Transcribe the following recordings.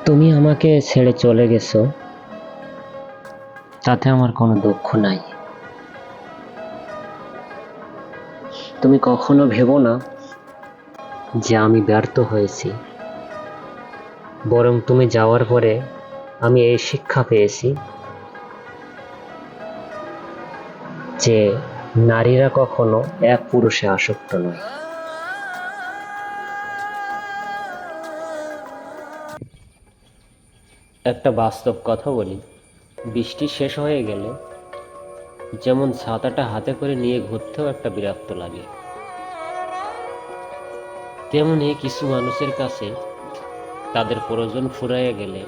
তুমি আমাকে ছেড়ে চলে গেছো, তাতে আমার কোনো দুঃখ নাই। তুমি কখনো ভেবো না যে আমি ব্যর্থ হয়েছি, বরং তুমি যাওয়ার পরে আমি এই শিক্ষা পেয়েছি যে নারীরা কখনো এক পুরুষে আসক্ত নয়। একটা বাস্তব কথা বলি, বৃষ্টি শেষ হয়ে গেলে যেমন ছাতাটা হাতে করে নিয়ে ঘুরতেও একটা বিরক্ত লাগে, তেমনি কিছু মানুষের কাছে তাদের প্রয়োজন ফুরাইয়া গেলে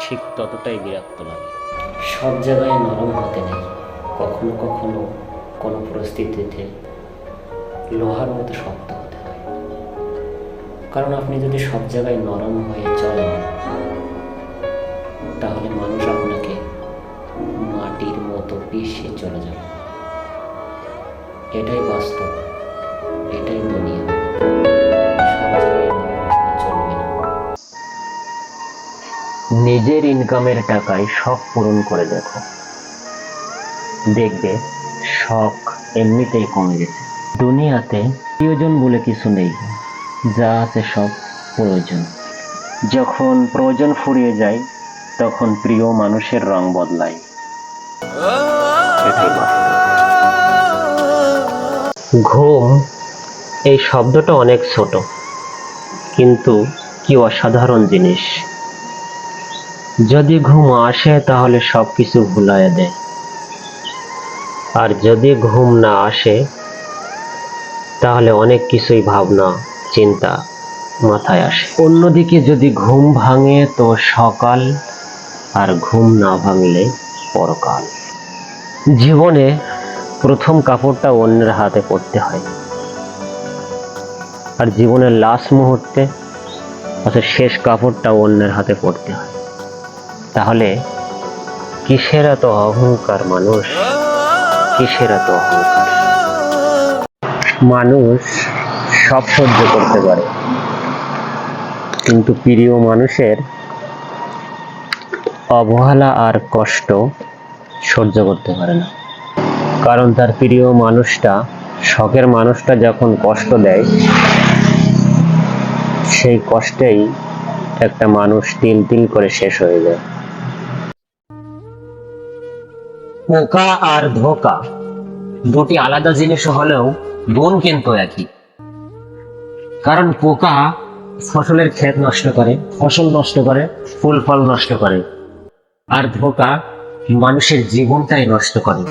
ঠিক ততটাই বিরক্ত লাগে। সব জায়গায় নরম হতে নেই, কখনো কখনো কোনো পরিস্থিতিতে লোহার মতো শক্ত হতে হয়। কারণ আপনি যদি সব জায়গায় নরম হয়ে চলেন, তাহলে মানুষ আপনাকে মাটির মতো পিষে চলে যাবে। এটাই বাস্তব, এটাই দুনিয়া। সব জায়গায় নরম হলে চলবে না। নিজের ইনকামের টাকায় শখ পূরণ করে দেখো, দেখবে শখ এমনিতেই কমে গেছে। দুনিয়াতে প্রিয়জন বলে কিছু নেই, যা আছে সব প্রয়োজন। যখন প্রয়োজন ফুরিয়ে যায়, তখন প্রিয় মানুষের রং বদলায়। এটাই বাস্তব। ঘুম এই শব্দটা অনেক ছোট, কিন্তু কি অসাধারণ জিনিস। যদি ঘুম আসে তাহলে সবকিছু ভুলাইয়া দেয়, আর যদি ঘুম না আসে তাহলে অনেক কিছুই ভাবনা চিন্তা মাথায় আসে। অন্যদিকে যদি ঘুম ভাঙে তো সকাল, আর ঘুম না ভাঙলে পরকাল। জীবনে প্রথম কাপড়টা অন্যের হাতে পড়তে হয়, আর জীবনের লাস্ট মুহূর্তে অর্থাৎ শেষ কাপড়টা অন্যের হাতে পড়তে হয়। তাহলে কিসের এত অহংকার মানুষ, কিসের এত অহংকার? মানুষ সব সহ্য করতে পারে, কিন্তু প্রিয় মানুষের অবহেলা আর কষ্ট সহ্য করতে পারে না। কারণ তার প্রিয় মানুষটা, শখের মানুষটা যখন কষ্ট দেয়, সেই কষ্টেই একটা মানুষ তিল তিল করে শেষ হয়ে যায়। পোকা আর ধোঁকা দুটি আলাদা জিনিস হলেও গুণ কিন্তু একই। কারণ পোকা ফসলের ক্ষেত নষ্ট করে, ফসল নষ্ট করে, ফুল ফল নষ্ট করে, আর ধোঁকা মানুষের জীবনটাই নষ্ট করে।